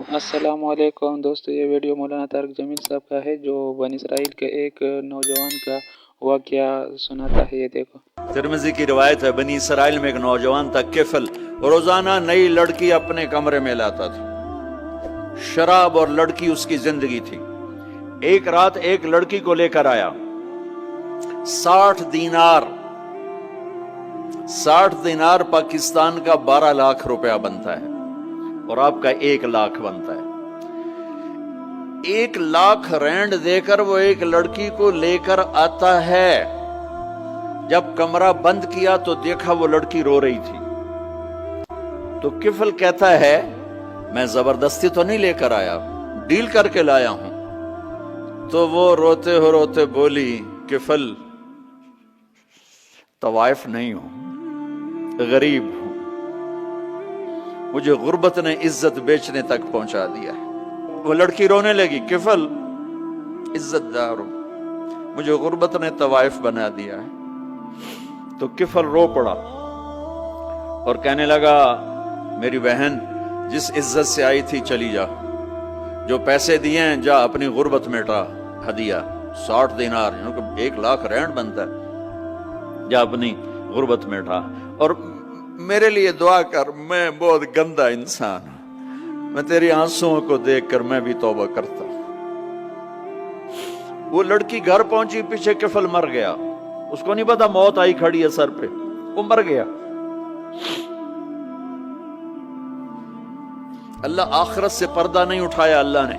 السلام علیکم دوستو، یہ ویڈیو مولانا طارق جمیل صاحب کا ہے جو بنی اسرائیل کے ایک نوجوان کا واقعہ سناتا ہے۔ یہ دیکھو۔ ترمذی کی روایت ہے، بنی اسرائیل میں ایک نوجوان تھا کفل، روزانہ نئی لڑکی اپنے کمرے میں لاتا تھا۔ شراب اور لڑکی اس کی زندگی تھی۔ ایک رات ایک لڑکی کو لے کر آیا، 60 دینار پاکستان کا 12 لاکھ روپیہ بنتا ہے اور آپ کا 1 لاکھ بنتا ہے۔ 1 لاکھ رینڈ دے کر وہ ایک لڑکی کو لے کر آتا ہے۔ جب کمرہ بند کیا تو دیکھا وہ لڑکی رو رہی تھی۔ تو کفل کہتا ہے میں زبردستی تو نہیں لے کر آیا، ڈیل کر کے لایا ہوں۔ تو وہ روتے بولی، کفل طوائف نہیں ہوں، غریب ہوں، مجھے غربت نے عزت بیچنے تک پہنچا دیا ہے۔ وہ لڑکی رونے لگی، کفل عزت دار ہوں، مجھے غربت نے طوائف بنا دیا ہے۔ تو کفل رو پڑا اور کہنے لگا، میری بہن جس عزت سے آئی تھی چلی جا، جو پیسے دیے ہیں جا اپنی غربت میٹا، ہدیہ 60 دینار، 1 لاکھ رینڈ بنتا ہے، جا اپنی غربت میٹا اور میرے لیے دعا کر، میں بہت گندا انسان ہوں، میں تیری آنسوؤں کو دیکھ کر میں بھی توبہ کرتا ہوں۔ وہ لڑکی گھر پہنچی، پیچھے کفل مر گیا، اس کو نہیں پتا موت آئی کھڑی ہے سر پہ، وہ مر گیا۔ اللہ آخرت سے پردہ نہیں اٹھایا اللہ نے۔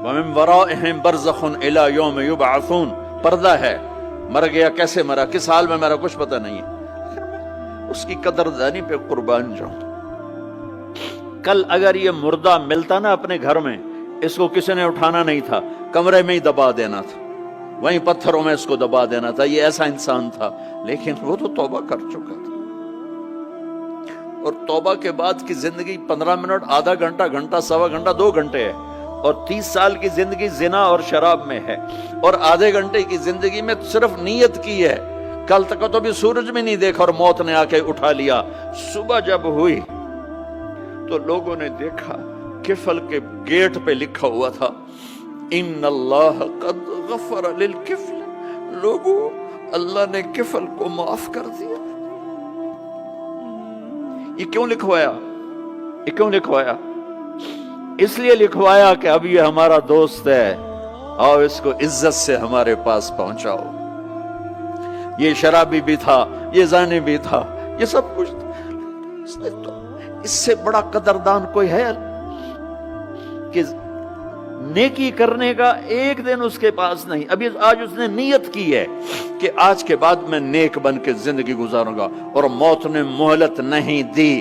وَمِن وَرَائِهِمْ بَرْزَخٌ إِلَى يَوْمِ يُبْعَثُونَ، پردہ ہے، مر گیا، کیسے مرا، کس حال میں مرا، کچھ پتہ نہیں ہے، اس کی قدردانی پہ قربان جاؤں۔ کل اگر یہ مردہ ملتا نا اپنے گھر میں، اس کو کسی نے اٹھانا نہیں تھا، کمرے میں ہی دبا دینا تھا، وہیں پتھروں میں اس کو دبا دینا تھا، یہ ایسا انسان تھا۔ لیکن وہ تو توبہ کر چکا تھا، اور توبہ کے بعد کی زندگی 15 منٹ، آدھا گھنٹہ، گھنٹہ، سوا گھنٹہ، 2 گھنٹے ہے، اور 30 سال کی زندگی زنا اور شراب میں ہے، اور آدھے گھنٹے کی زندگی میں صرف نیت کی ہے۔ کل تک تو بھی سورج میں نہیں دیکھا اور موت نے آ کے اٹھا لیا۔ صبح جب ہوئی تو لوگوں نے دیکھا کفل کے گیٹ پہ لکھا ہوا تھا، ان اللہ قد غفر للکفل، لوگوں اللہ نے کفل کو معاف کر دیا۔ یہ کیوں لکھوایا؟ اس لیے لکھوایا کہ اب یہ ہمارا دوست ہے، آؤ اس کو عزت سے ہمارے پاس پہنچاؤ۔ یہ شرابی بھی تھا، یہ زانی بھی تھا، یہ سب کچھ تھا۔ اس سے بڑا قدردان کوئی ہے کہ نیکی کرنے کا ایک دن اس کے پاس نہیں؟ ابھی آج اس نے نیت کی ہے کہ آج کے بعد میں نیک بن کے زندگی گزاروں گا، اور موت نے مہلت نہیں دی۔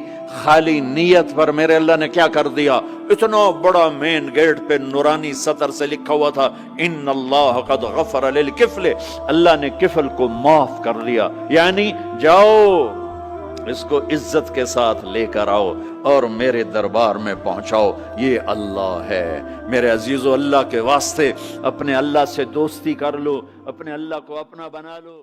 خالی نیت پر میرے اللہ نے کیا کر دیا، اتنا بڑا مین گیٹ پہ نورانی سطر سے لکھا ہوا تھا، ان اللہ قد غفر للکفل، اللہ نے کفل کو معاف کر لیا۔ یعنی جاؤ اس کو عزت کے ساتھ لے کر آؤ اور میرے دربار میں پہنچاؤ، یہ اللہ ہے۔ میرے عزیزو، اللہ کے واسطے اپنے اللہ سے دوستی کر لو، اپنے اللہ کو اپنا بنا لو۔